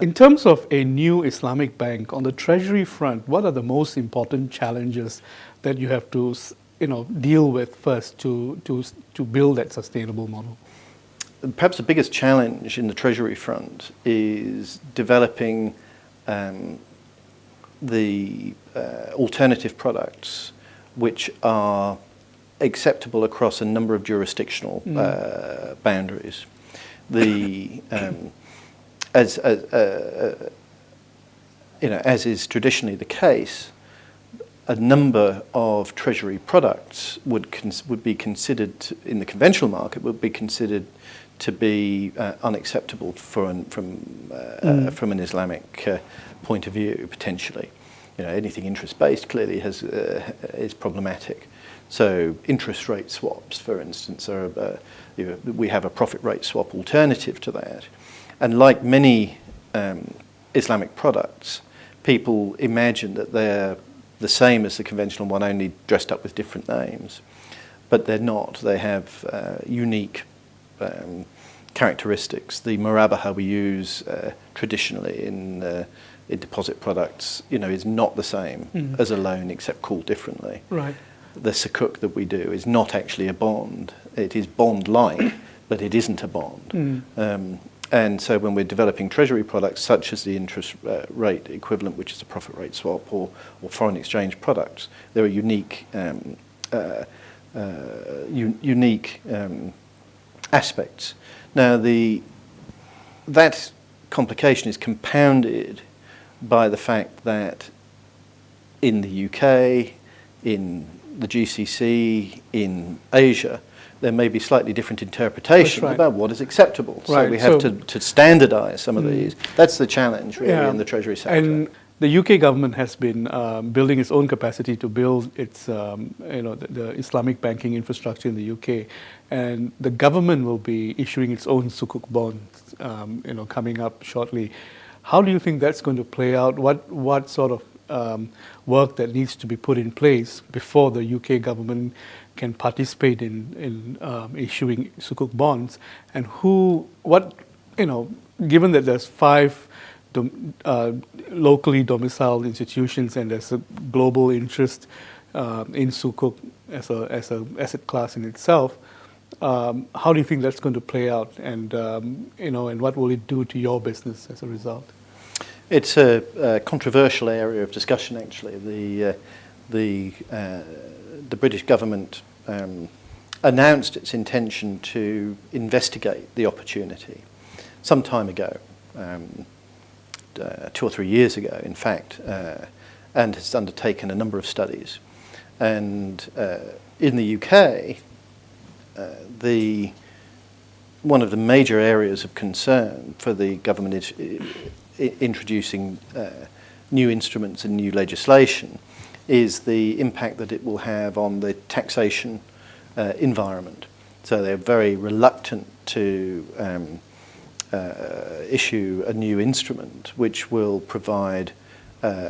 In terms of a new Islamic bank, on the treasury front, what are the most important challenges that you have to deal with first to build that sustainable model? Perhaps the biggest challenge in the treasury front is developing the alternative products which are acceptable across a number of jurisdictional boundaries. As is traditionally the case, a number of treasury products would be considered in the conventional market would be considered to be unacceptable from an Islamic point of view, potentially. Anything interest-based clearly is problematic. So interest rate swaps, for instance, we have a profit rate swap alternative to that. And like many Islamic products, people imagine that they're the same as the conventional one, only dressed up with different names. But they're not. They have unique characteristics. The murabaha we use traditionally in deposit products, is not the same as a loan, except called differently. Right. The sukuk that we do is not actually a bond. It is bond-like, but it isn't a bond. And so when we're developing treasury products such as the interest rate equivalent, which is a profit rate swap, or foreign exchange products, there are unique aspects. Now that complication is compounded by the fact that in the UK, in the GCC, in Asia, there may be slightly different interpretations about what is acceptable. So we have to standardise some of these. That's the challenge, really, in the Treasury sector. And the UK government has been building its own capacity to build its, the Islamic banking infrastructure in the UK, and the government will be issuing its own sukuk bonds, coming up shortly. How do you think that's going to play out? What sort of work that needs to be put in place before the UK government can participate in issuing sukuk bonds, and given that there's 5 locally domiciled institutions and there's a global interest in sukuk as a asset class in itself, how do you think that's going to play out, and and what will it do to your business as a result? It's a controversial area of discussion, actually. The British government announced its intention to investigate the opportunity some time ago, 2 or 3 years ago, in fact, and has undertaken a number of studies. And in the UK, one of the major areas of concern for the government is introducing new instruments and new legislation is the impact that it will have on the taxation environment. So they're very reluctant to issue a new instrument which will provide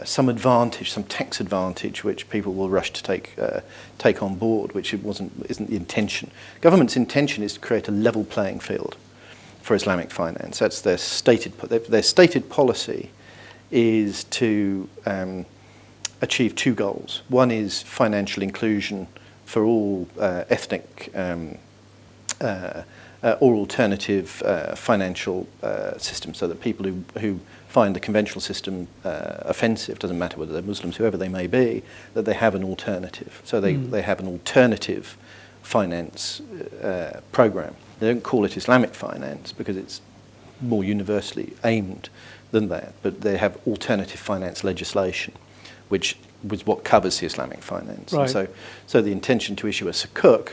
some advantage, some tax advantage, which people will rush to take on board, which isn't the intention. Government's intention is to create a level playing field for Islamic finance. That's their stated policy is to achieve 2 goals. One is financial inclusion for all ethnic or alternative financial systems, so that people who find the conventional system offensive, doesn't matter whether they're Muslims, whoever they may be, that they have an alternative. So they have an alternative finance program. They don't call it Islamic finance because it's more universally aimed than that, but they have alternative finance legislation, which was what covers the Islamic finance. Right. And so the intention to issue a sukuk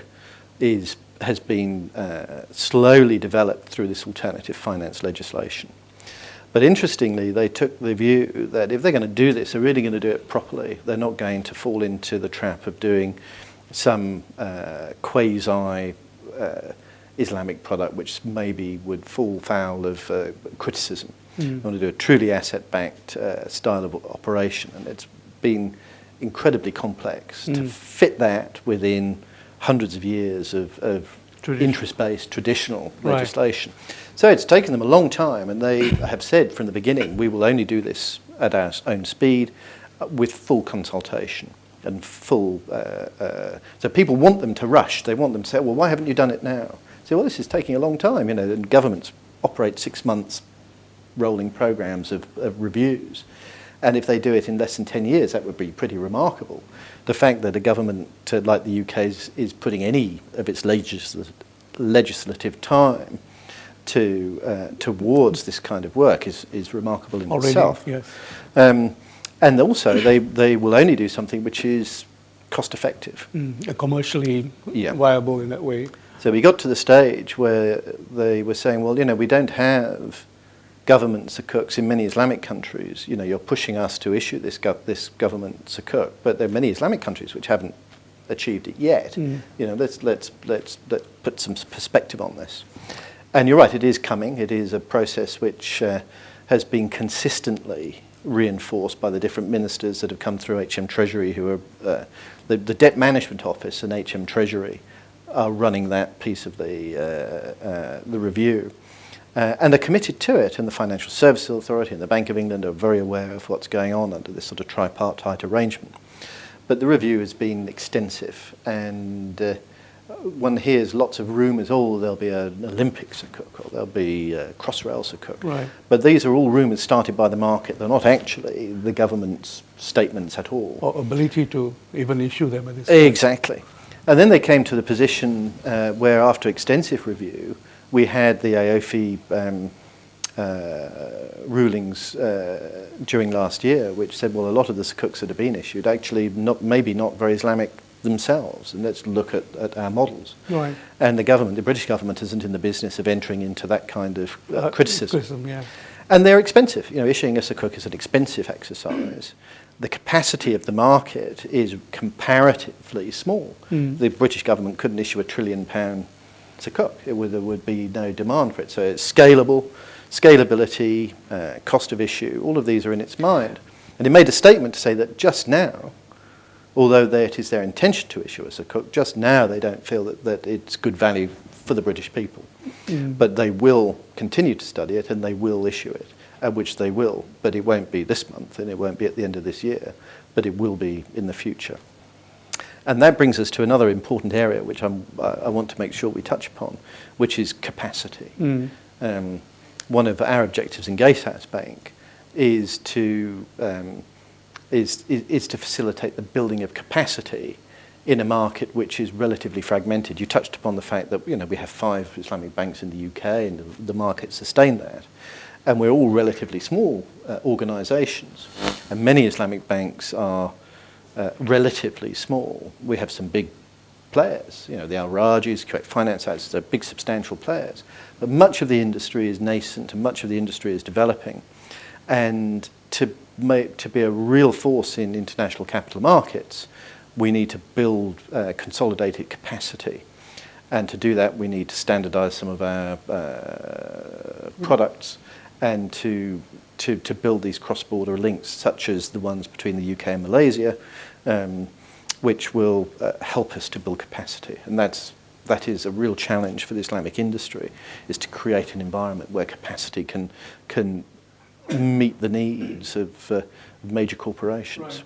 has been slowly developed through this alternative finance legislation. But interestingly, they took the view that if they're going to do this, they're really going to do it properly. They're not going to fall into the trap of doing some quasi Islamic product which maybe would fall foul of criticism. They want to do a truly asset-backed style of operation, and it's been incredibly complex to fit that within hundreds of years of interest-based traditional legislation. So it's taken them a long time, and they have said from the beginning, we will only do this at our own speed with full consultation and full... so people want them to rush. They want them to say, well, why haven't you done it now? So, well, this is taking a long time, and governments operate 6 months rolling programs of reviews. And if they do it in less than 10 years, that would be pretty remarkable. The fact that a government like the UK's is putting any of its legislative time towards this kind of work is remarkable in itself. Yes. And also, they will only do something which is cost-effective. Commercially viable in that way. So we got to the stage where they were saying, well, we don't have government sukuks in many Islamic countries. You're pushing us to issue this government sukuk, but there are many Islamic countries which haven't achieved it yet. Let's put some perspective on this. And you're right, it is coming. It is a process which has been consistently reinforced by the different ministers that have come through HM Treasury, who are the Debt Management Office and HM Treasury are running that piece of the review. And are committed to it, and the Financial Services Authority and the Bank of England are very aware of what's going on under this sort of tripartite arrangement. But the review has been extensive, and one hears lots of rumours, there'll be an Olympic sukuk, or there'll be a Crossrail sukuk. Right. But these are all rumours started by the market. They're not actually the government's statements at all. Or ability to even issue them at this point. Exactly. And then they came to the position where, after extensive review, we had the AOFI rulings during last year, which said, well, a lot of the sukuks that have been issued actually maybe not very Islamic themselves, and let's look at our models. Right. And the British government isn't in the business of entering into that kind of criticism. Yeah. And they're expensive. Issuing a sukuk is an expensive exercise. The capacity of the market is comparatively small. The British government couldn't issue £1 trillion sukuk. There would be no demand for it. So it's scalability, cost of issue, all of these are in its mind. And it made a statement to say that just now, although it is their intention to issue a sukuk, just now they don't feel that it's good value for the British people. But they will continue to study it and they will issue it, which they will, but it won't be this month and it won't be at the end of this year, but it will be in the future. And that brings us to another important area which I want to make sure we touch upon, which is capacity. One of our objectives in Gatehouse Bank is to facilitate the building of capacity in a market which is relatively fragmented. You touched upon the fact that we have 5 Islamic banks in the UK and the market sustained that. And we're all relatively small organisations. And many Islamic banks are relatively small. We have some big players, the Al Rajis, Correct Finance Houses, they're big substantial players. But much of the industry is nascent and much of the industry is developing. And to be a real force in international capital markets, we need to build consolidated capacity. And to do that, we need to standardise some of our products and to build these cross-border links, such as the ones between the UK and Malaysia, which will help us to build capacity. And that is a real challenge for the Islamic industry, is to create an environment where capacity can meet the needs of major corporations. Right.